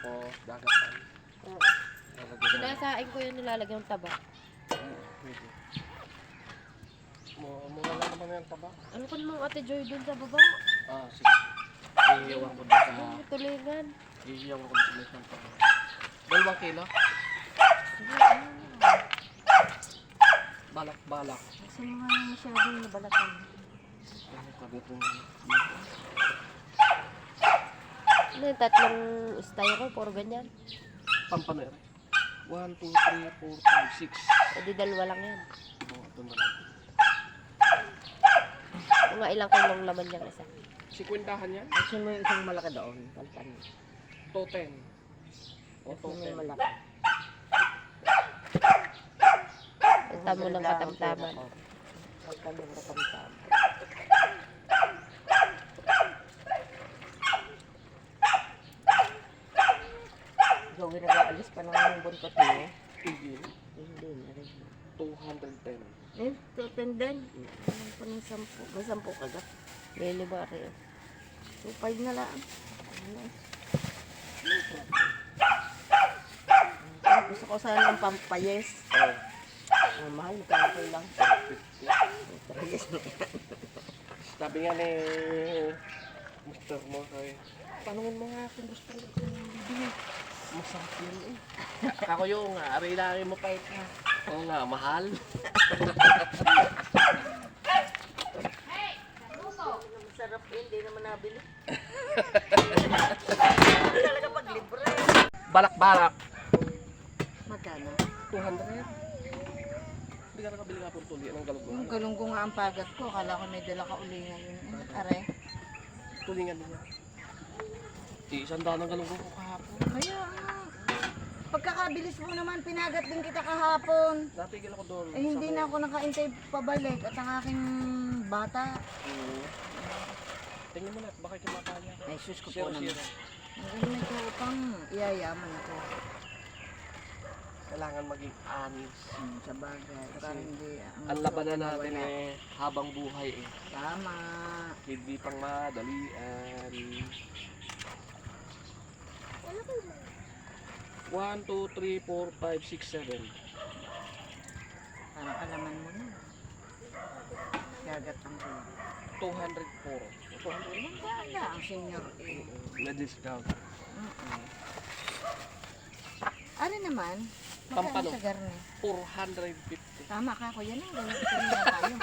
O dagatan. Oo. Sinasain ko yun nilalagyan ng taba. Pwede. Mura lang naman yung taba. Ano ko namang Ate Joy dun sa baba? Sige. Iiyawan ko doon sa... May tulingan. Iiyawan ko doon sa may taba. 2 kilo? Sige, ano? Balak-balak. Kasi mga masyadong nabalatan. Ano ka dito? Ano yung tatlong styro? Puro ganyan. Pampano yan. 1, 2, 3, 4, 5, 6. O di dalawa lang yan. Ito na lang. Mga ilang kilong laman niyang isa. 50 yan? Kasi mo yung isang malaki doon. Palpan. 210. O Kasi may 210. malaki. Punta mo ng katamtaman. Palpan ng katamtaman. Gawin nag-aalis pa ng buntot mo. Tigil. Hindi na rin. 210. Eh, tutenden. Ano pa ng 10? May 10 kagat. Lili ba rin? 2.5 na lang. Ano? Gusto ko sana ng pampayes. Oh. Mahal, magkano lang. 50. Sabi nga ni Mr. mo kay tanungin mo nga kung gusto mo bibili. Masarap yun eh. Ako yung aray-lari mo pa ito. Oo nga, mahal. Masarap yun, hindi naman nabili. Talaga pag libre. Balak-balak. Magkano? 200. Hindi ka nakabili nga po tuli ng galugong. Ang galunggong nga ang pagat ko. Akala ko may dala ka uli ngayon. Are. Tulingan niya. Isang daan ng galugong ko kahapon. Kaya nga. Pagkakabilis mo naman, pinagat din kita kahapon. Natigil ako doon. Eh hindi na ako nakaintay pabalik at ang aking bata. Tingnan mo na, baka kumakanya. Ay sus ko po Zero, naman. zero. Magaling ko upang iyayaman ako. Kailangan maging anis. Sa bagay. Para hindi Ang labanan natin eh, habang buhay eh. Tama. Hindi pang madalian. 1, 2, 3, 4, 5, 6, 7. Parang alaman mo na. Gagat ang kuya. 204. 200 naman. Ganda ang senior eh. Na discount. Ano naman? Pampano? Magkano sa garne? 450. Tama ka kuya na. Ganun na tayo.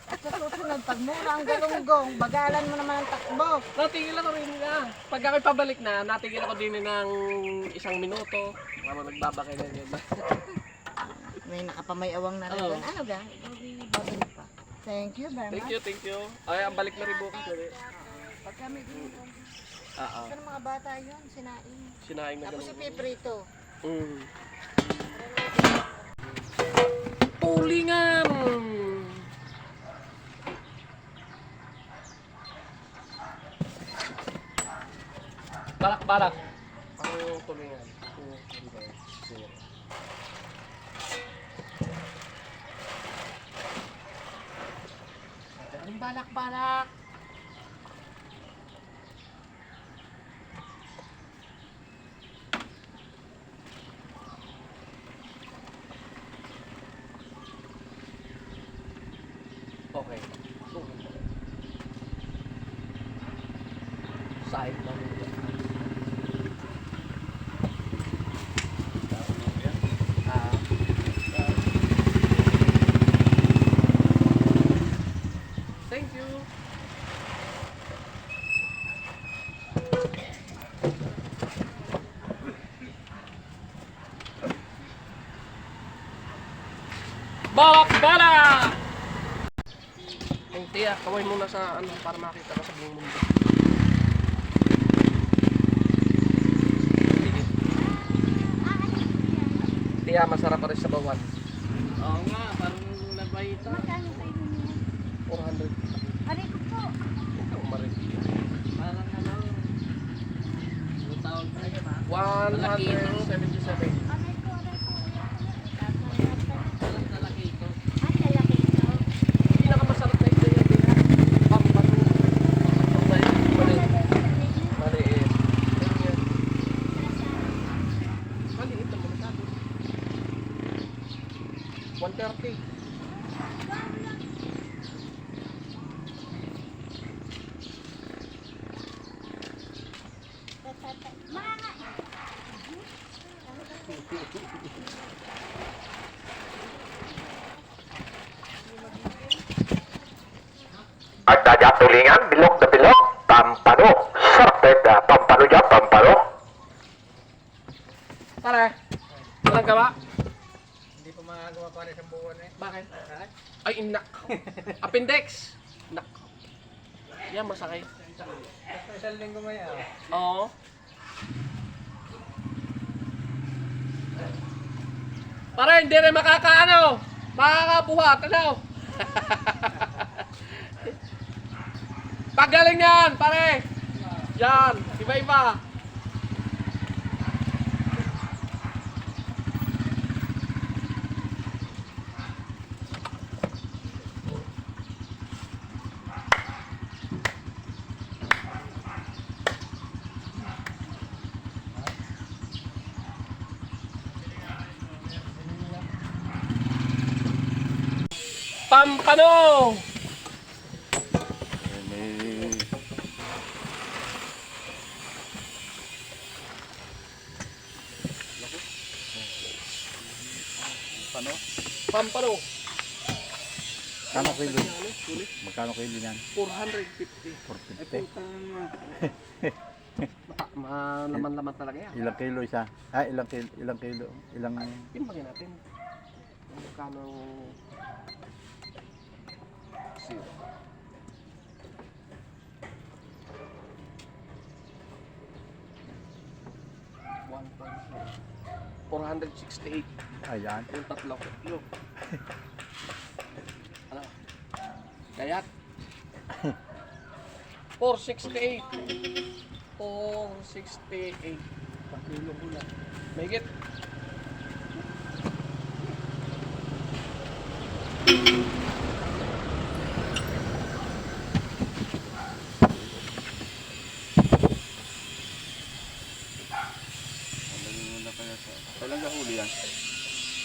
At sa susunod, pag mura ang galunggong, bagalan mo naman ang takbo. Natigil ako rin na. Pag ako'y pabalik na, natigil ako din ng 1 minuto. Mama nagbabakay na yun. May nakapamayawang na rin. Oo. Ano ga? Babalik pa. Thank you very Thank much. you, thank you. Ay, ang balik na rin bukas. Pag kami din. Ah, Sa mga bata yun, sinain. sinaing na Tapos ganun. ipiprito. Tulingan! Balak-balak. Ang tulingan. Ang balak-balak. Okay. Side lang yun. Thank you. Balak-balak! Ay, tiya, kaway muna sa ano para makita ka sa buong mundo. Sige. Tiya, masarap pa rin sa bawat. Oo nga, parang nabayita. 400. Ano ko po? Ito, marin. Parang ano, 177. Pinakamasarap na ito yung pampano. Maliit. 130. Agdadya tulingan, bilog na bilog, pampano. Sarapet na pampano dyan, pampano. Pare, walang gawa? Hindi pa magagawa pa rin sa buwan eh. Bakit? Ay, inak. Appendix. Nak. Yan, masakit. Isang linggo may Oo. Pare, hindi rin makakaano. Makakabuhat, ano? Pagaling yan, pare. Yan, iba-iba. Pampano! Pampano. Magkano kilo? Magkano kilo niyan? 450. 450. Laman-laman talaga yan. Ilang kilo isa? Ah, ilang kilo? Ilang... Timbangin natin. Magkano zero. One point 468. Ayan. Yung tatlo. Yung. Ano? Kayat. 468. 468. Pakilo ko lang. Mahigit. Kailan ka huli yan?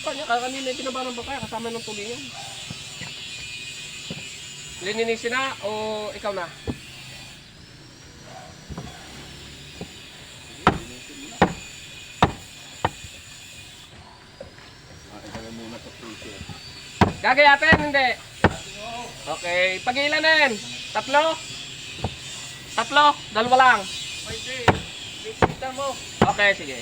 Kanina yung binabaran ba kaya kasama ng tulingan? Lininisin na o ikaw na? Gagayatin, hindi? Okay, pagilanin. Tatlo? Tatlo? Dalawa lang? Okay, sige.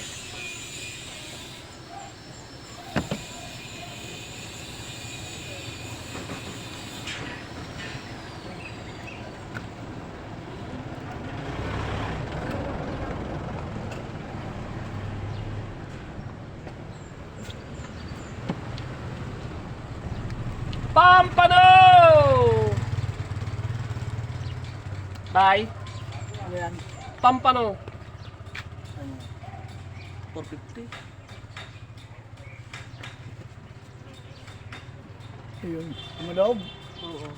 Pampano! Bye. Ayan. Pampano. 450. Yun. Umaloob. Oo.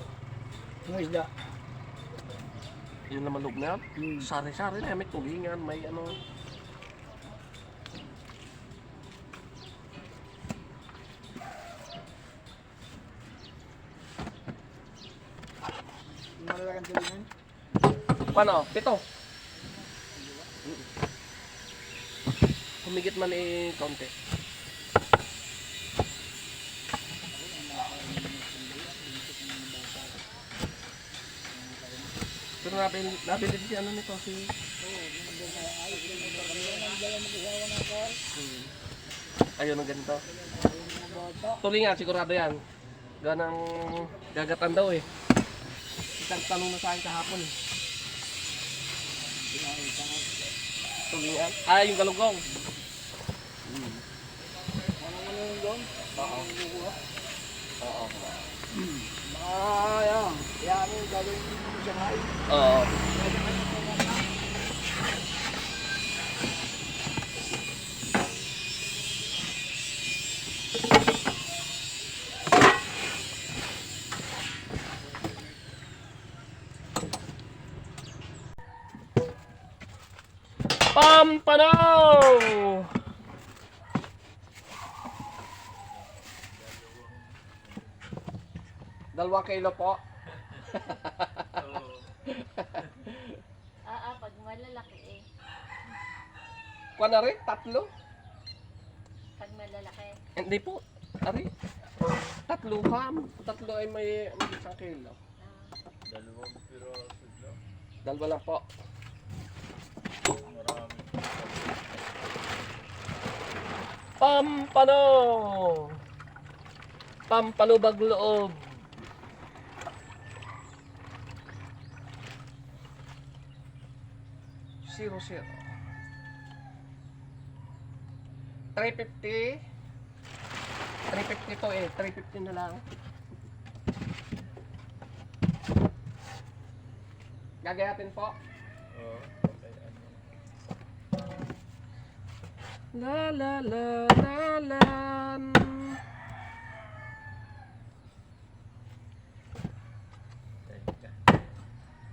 Ang isda. Yun naman loob na yan. Sari-sari na yan. May tulingan, may ano. Malalaking tulingan. Paano? 7. Humigit man kaunti. Pero nabili si ano nito si... Ayun ang ganito. Tulingan, sigurado yan. Ganang gagatan daw eh. Isang tanong na sa akin kahapon eh. Tulingan? Ah, yung galugong. Oo. Oo. Ayan. Yan yung gagawin mo siya ngay. Oo. Pampano! 2 kilo po. Pag malalaki eh. Kuha na rin, 3. Pag malalaki. Hindi po. Ari. 3 ham. 3 ay may 1 kilo. 2 lang po. Pampano! Pampano Bagloob. Zero. 350. 350 to eh. 350 na lang. Gagayatin po. La la la la la.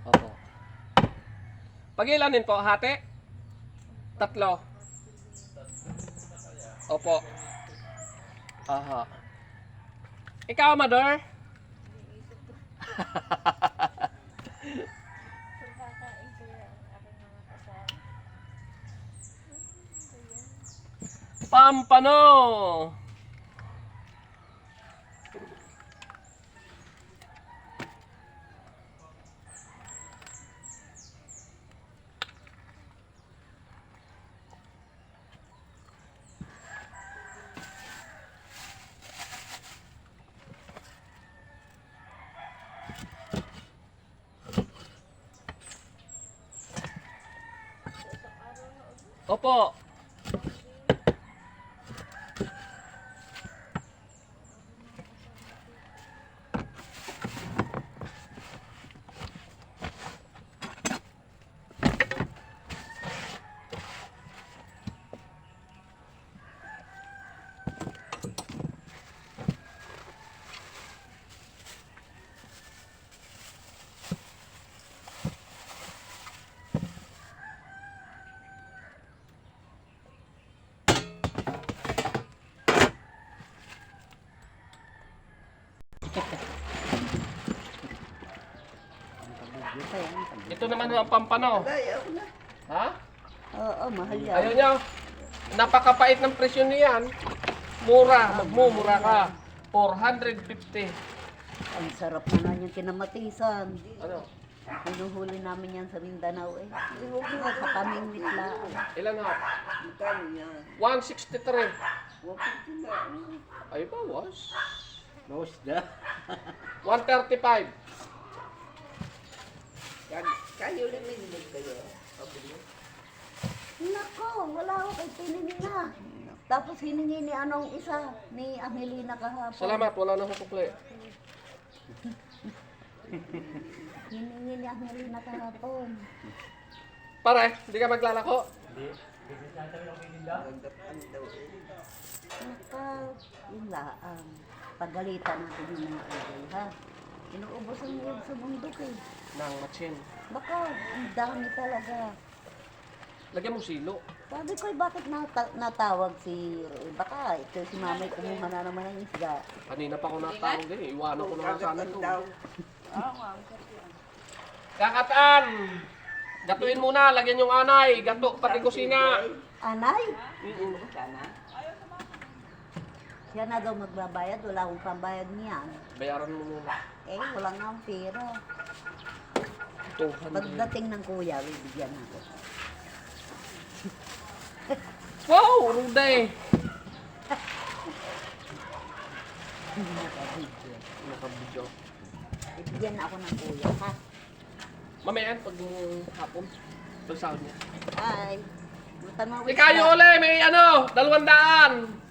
Opo. Pagilanin po, hati? 3. Opo. Aha. Ikaw, Mother? Pampano! Opo. Ito naman ang pampano. Ha? Oo, mahal yan. Ayaw niya. Napakapait ng presyo niyan. Mura. Magmumura ka. 450. Ang sarap naman yung kinamatisan. Ano? Hinuhuli namin yan sa Mindanao eh. Sa kaming mitlaan. Ilan ha? 163. Ay, bawas. Bawas na. 135. Kayo limindog kayo. Nako, wala ako kay tininin na. Tapos hiningi ni anong isa, ni Angelina kahapon. Salamat, wala na akong kukli. Hiningi ni Angelina kahapon. Pare, hindi ka maglalako? Naka, yun laang. Pagalitan natin yung mga idol, ha? Inuubos ang niyog sa bundok eh. Nang matsin. Baka, ang dami talaga. Lagyan mo silo. Sabi ko, bakit natawag si Roy? Baka ito si mamay kumuha na naman ng isda. Kanina pa ako natawag eh. Iwanan ko naman sana ito. Kakatan! Gatuin muna, lagyan yung anay. Gato, pati kusina. Anay? Siya na daw magbabayad, wala akong pambayad niyan. Bayaran mo muna. Eh, wala nga ang pera. 200. Pagdating ng kuya, bibigyan ako. Wow, ruda eh. Nakabidyo. Nakabidyo. Bibigyan ako ng kuya, ha? Mamaya, pag hapon, pag sahod niya. Ay, butan mo Si Kayo uli, may ano, 200.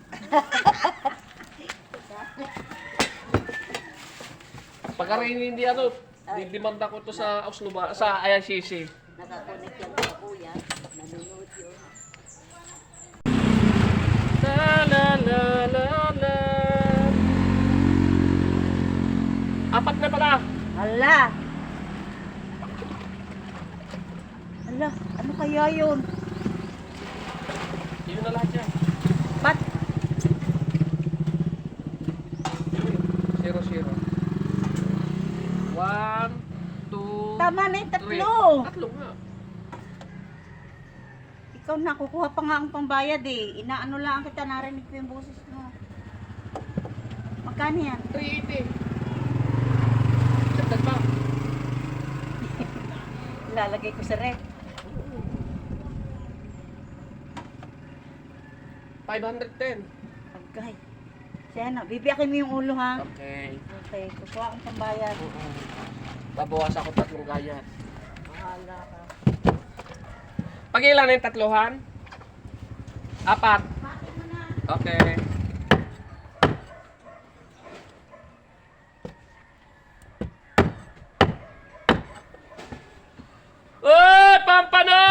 Pagka rin hindi ano, didimanda ko to sa Ausluba, sa ICC. Nakakonek yan sa kuya. Nanonood yun. La la la la la. 4 na pala. Hala! Hala, ano kaya yun? Yun na lahat yan. Ba't? 0-0. 1, 2, Tama na yung 3. Tatlo nga. Ikaw na, kukuha pa nga ang pambayad eh. Inaano lang kita, narinig ko yung boses mo. Magkano yan? 380. Dagdag pa. Lalagay ko sa rep. 510. Pagkay. Siya na, bibiyakin mo yung ulo ha. Okay. Okay, kukuha akong pambayad. Babawas ako 3 gayat. Bahala ka. Pag ilan na yung tatluhan? 4. Bakit mo na? Okay. Uy! Pampano!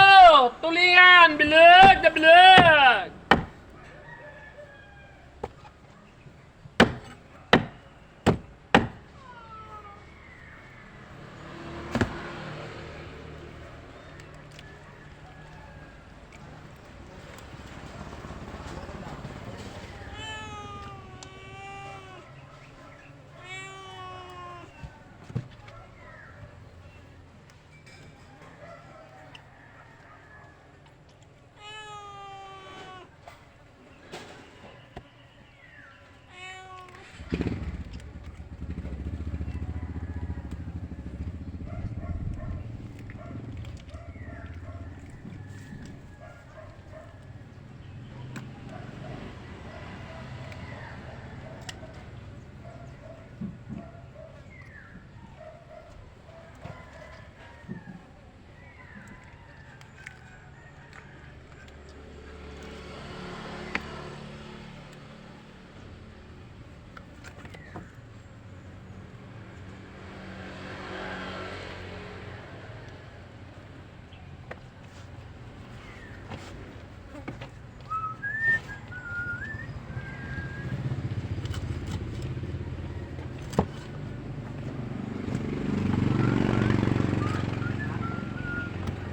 Tulingan! Bilog na bilog!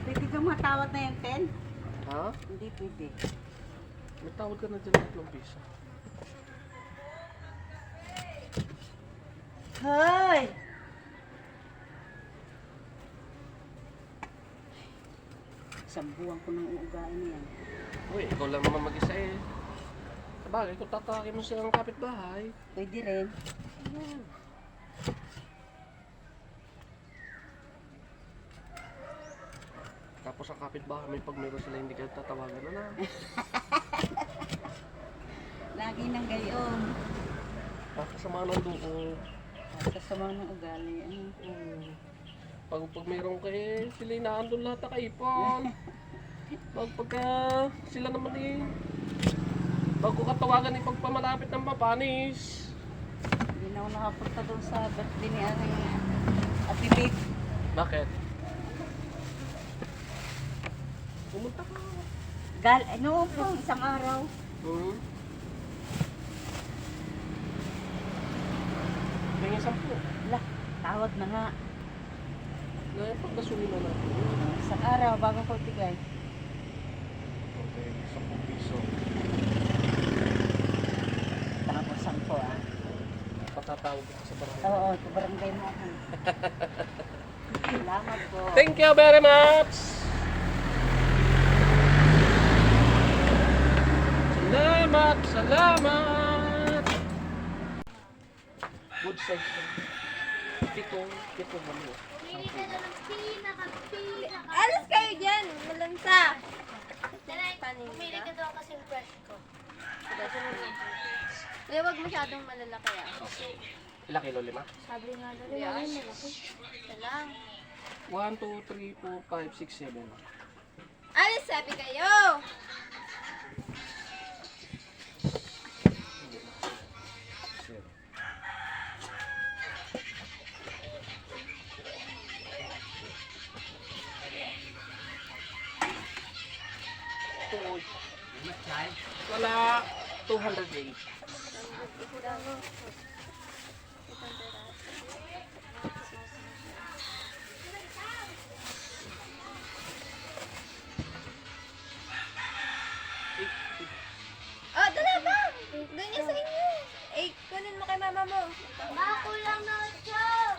Pwede ka matawad na yung 10? Ha? Hindi pwede. May tawad ka na dyan 3 piso. Hoy! Isang buwan ko nang uugain yan. Uy, ikaw lang naman mag-isa eh. Sabagay, kung tatakin mo silang kapitbahay. Pwede rin. Tapos ang kapitbahay, may pag meron sila hindi kayo tatawagan na na. Lagi nang gayon. Nakasama ng loob. Kasama ng ugali. Ano? Pag meron kayo, sila inaandun lahat na kaipon. Pagka sila naman eh, bago katawagan eh pagpamalapit ng papanis. Hindi na ako nakapunta doon sa birthday ni Ate Babe. Bakit? Pumunta ka. Ano po, isang araw. Tingin 10. Lah, tawag na nga. Pagkasulina natin. Isang araw bago ko bigay. Okay, 10 piso. Tapos 10 ah. Patatawag ka sa barangay. Oo, sa barangay mo ako. Salamat po. Thank you very much! Salamat! Salamat! Good size. Pito mo. Alas kayo dyan! Malansa! Pumili ka daw kasing fresh ko. Kaya wag masyadong malalaki ah. Ilang kilo? 5? Sabi nga daw, wala malaki. Isa lang. 1, 2, 3, 4, 5, 6, 7. Alas sabi kayo! Wala. 208. Oh, dala ba? Doon niya sa inyo. Eh, kunin mo kay mama mo. Makulang na siya.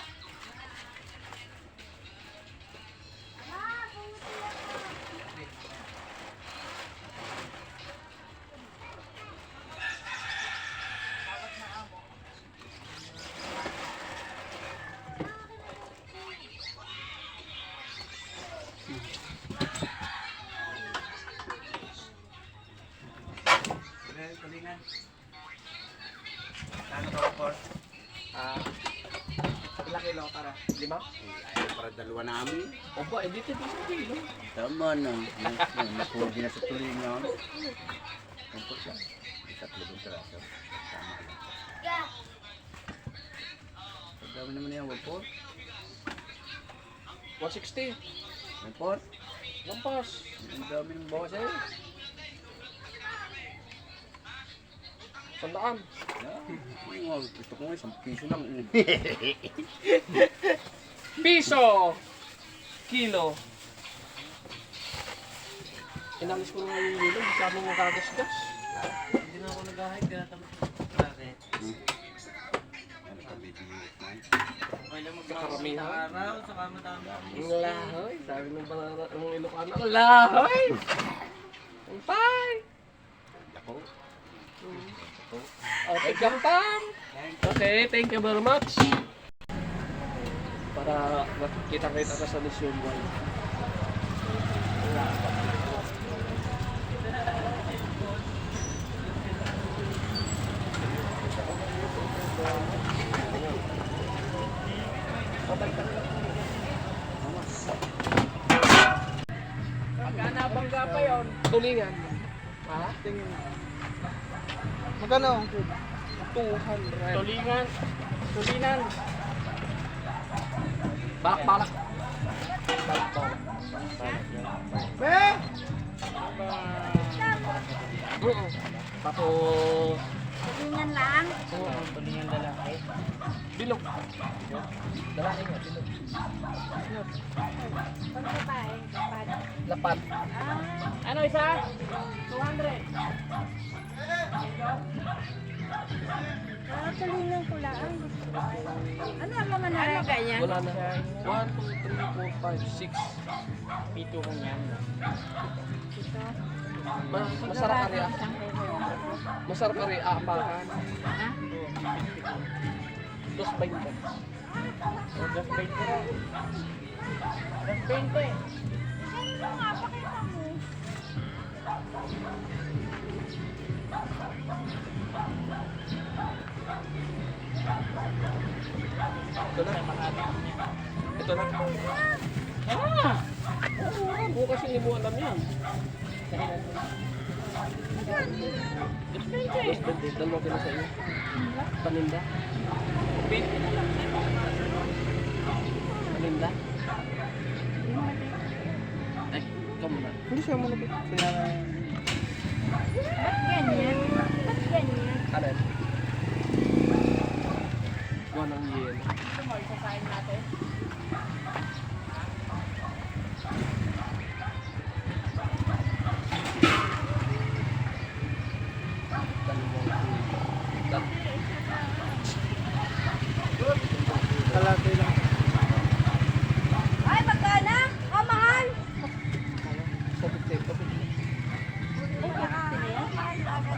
5? Para dalawa namin. Oba, eh dito isang kilo. Tama na. Napugi na sa tulingan. Kumpot siya. 3 piraso. Tama lang. Ang dami naman yan, 1-4. 160. 1-4. Lampas. Ang dami ng bawas sa'yo. Sandaan. Gusto ko nga, 1 piso lang. Piso! Kilo. Inalis ko na nga yung nilo. Masyado mo kagasgas. Hindi na ako nag-ahit, tinatamad. Bakit? Ano ka, bibigit na yun? Okay lang Karamihan. sa araw, saka madami. Ang lahoy. Sabi ng Ilocano, ang lahoy! Ang pay! Ako. Okay, gampam! Okay, thank you very much. Para makikita-kita ka sa Mission 1. Pagka nabangga pa yun, tulingan. Ha? Magkano? 200. Tulingan. Tulinan. Balak. Be! Oo. Tapos, Tulingan lang. Tulingan lalaki. bilog. Lalaki nga, bilog. Pag babae, dapat. Lapad. Ano isa? 200. Tulingan ko lang. Ano ang mga naraga niya? Wala na. 1, 2, 3, 4, 5, 6. Pito kong yan. Masarap ka rin ah. Masarap ka rin aapakan. 2.20. Just 20. Ito na. Ito na. Oo, bukas hindi mo alam yan. Dalawang kilo sa iyo. Paninda. Pit. Paninda. Ay, ikaw muna. Hindi siya mo nabit. Ganyan. Ba't ganyan? Alin? Walang yen. Kalate lang. Ay, magkana? Oh, mahal. Sabit tayo. Ay, bakit sila yan?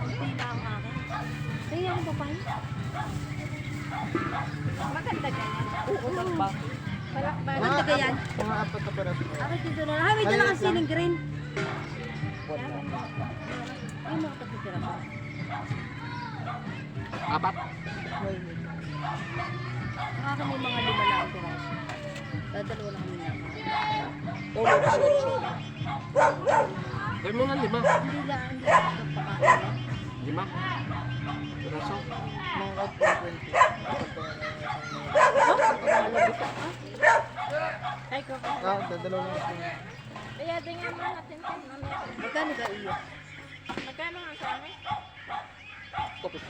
Hindi na ang akin. Tingnan mo pa yun. Maganda ganyan. Oo, malakbak. Maganda ganyan. Mga 4 na peraso. Bakit dito na? Ay, may dala kang siling green. Ay, mga kapitira pa. Apat. Ang akin may mga 5 na ang piraso. Dadalawa lang kami na. Oo, 18. Gawin mo nga 5. Hindi lang, hindi lang pagpakain. 5. Piraso. Mga 420. Ay, ko. Dadalaw lang ako. Kaya din nga mga natin. Magkano ka iyo? Magkano nga sa amin? Kopit.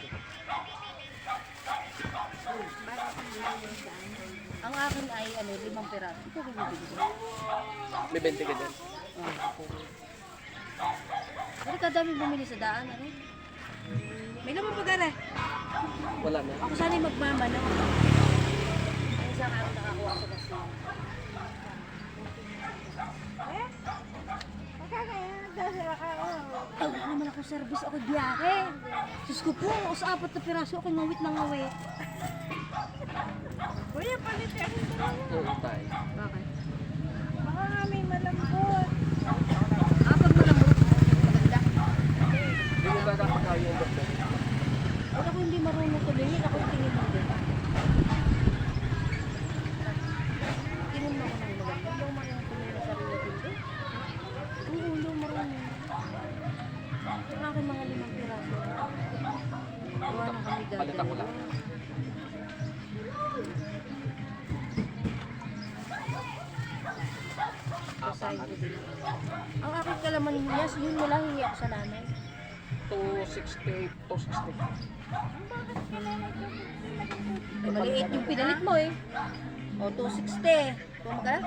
Ang akin ay 5 piraso. Ito ko bibili ko. May 20 ka dyan. Ano ka dami bumili sa daan, ano? May naman pa gana. Wala na. Ako sana'y magmamano. Ay, isang araw nakakuha ko na siya. Ay, wala naman ako service. Ako biyahe. Diyos ko po, sa 4 na piraso, ako ngawit na ngawit. Kuya, palit yan. Oo, tayo. Bakit? Baka may malambot. Pag malambot, maganda. Hindi mo kakapakain yung doktor. Ako hindi marunong tumingin, ako tingin mo din. Babae ko din. Ang aking kalaman niya, yun mo lang hingi ako sa nanay. 268, 260. Ay, maliit yung pinalit mo eh. O, 260. Tuma ka?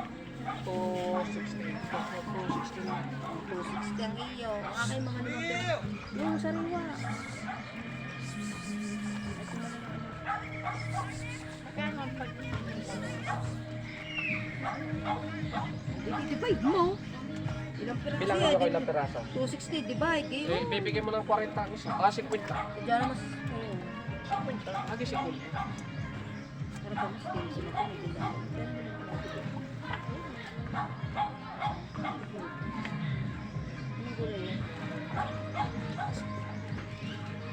260. 260 na. 260 ang iyo. Ang aking mga naman. Yung sariwa. I-divide mo. Ilang piraso Bilang yan? ano kayo ng peraso? 260, divide. Eh, bibigyan mo ng 40 ang isa. 50. Diyan naman. 50. Agi 50. Pero pa mas din sila ito. Hindi lang. Anong gulay yan?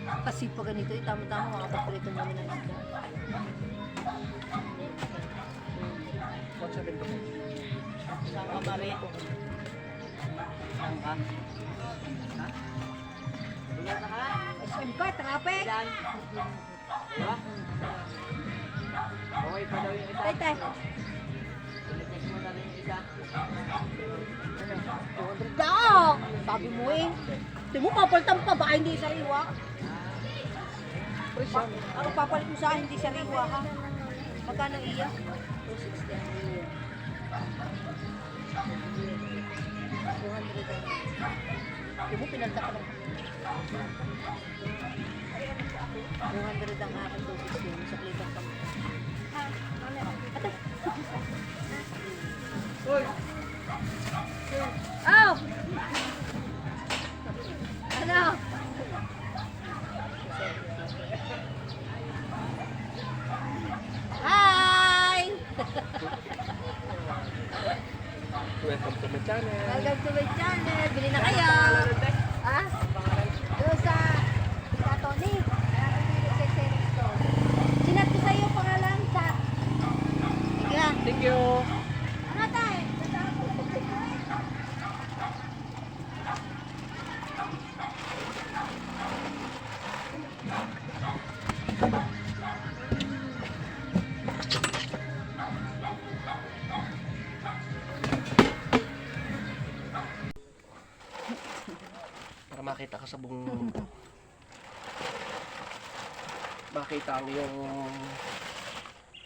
Kasi pag ganito, tama-tama makapagprito namin ng isda. 170. Saan ka mari? Saan ka? Ha? Wala na ka? SM ka, traffic! Ilan? Diba? Okay pa daw yung isa. Tay, tay. Pilitis mo na rin yung isa. 200 daw! Sabi mo eh. Hindi mo papalitan pa, baka hindi sariwa. Ako papalit mo sa akin, hindi sariwa ha. Magkano iya? 260 ang iya. 200 daw. Hindi mo pinalta ka lang. 200 ang akin, 260 mo sa klitang kami. Ha? Ate. Oh! Ano? Hi! Welcome to my channel. Welcome to my channel. Bili na kayo. Ha? Doon sa Tony. Sinat ko sa iyo pangalan. Chat. Sige ha. Thank you. Ano tayo? Para makita ka sa buong mundo. Makita ang iyong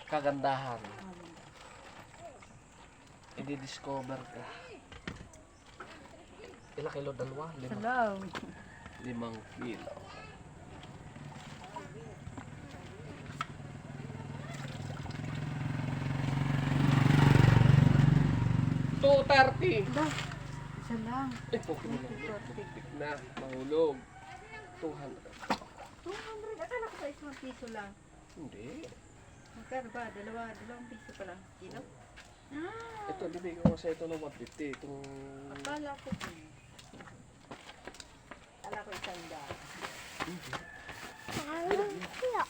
kagandahan. I-discover ka. Ilang kilo? 2? 5? Hello. 5 kilo. $230. Isa lang. Eh, poke mo lang. Tik na. Mahulog. 200. 200. Akala ko sa isang piso lang. Hindi. Magkano ba? Dalawang piso pa lang. Kilo? Ito, bibigyan ko sa ito ng 150. Itong... Akala ko. Akala ko isang daan.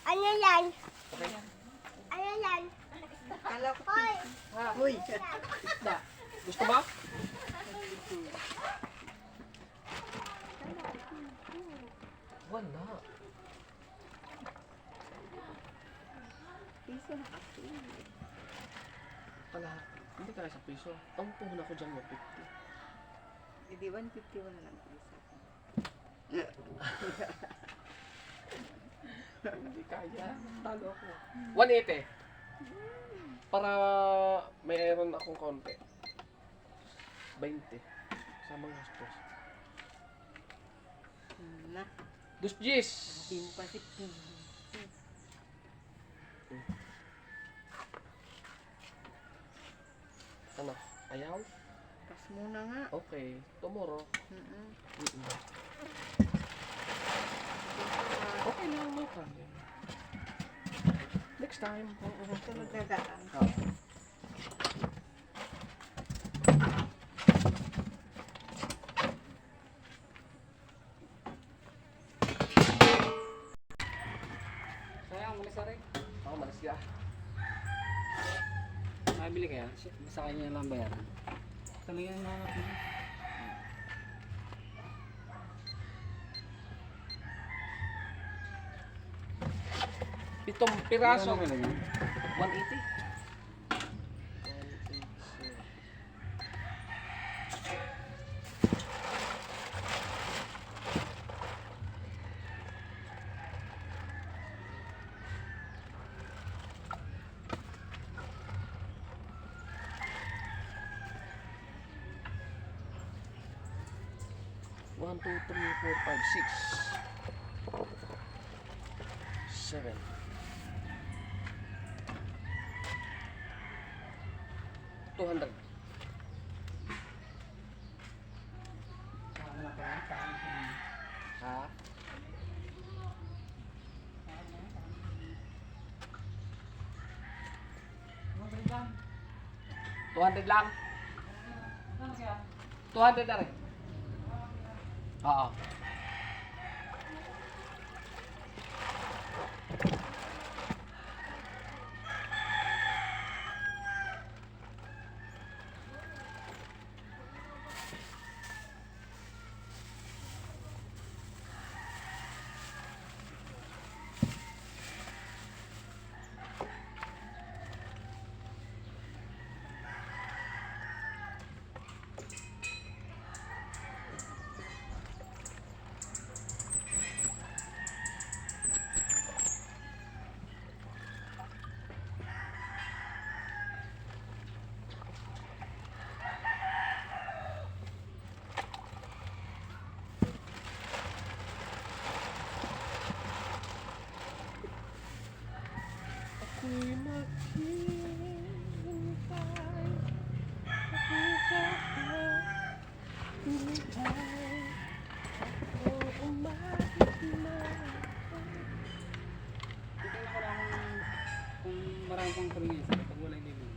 Ano yan? Okay? Ano yan? Akala ko. Hoy! Uy! Isda. Gusto ba? Wala. Piso na kasi. Kala, hindi kaya sa piso. Ang puhon ako dyan 150. Hindi, 150 wala lang piso. Hindi kaya. Talo ako. 180. Para mayroon akong konti. 20. Sama ng gastos. Na. Dos G's. Team pa si Ano? Ayaw? Pas muna nga. Okay. Tomorrow. Mm-mm. Okay lang. No problem. Next time. Ito nagdagaan. Sayang, malis na rin. Ako, malas ka. Mabili kaya? Sa kanya lang bayaran. Talagang nahanap mo. Pitong piraso. Ano ba yun? 180. 1, 2, 3, 4, 5, 6, 7. $200. Ha? $200 lang. 200 na rin. Oo. Ako'y maghihintay. Ako'y kakahintay. Ako umahit na. Tingnan ko lang kung marami pang tuloy sa pag wala yung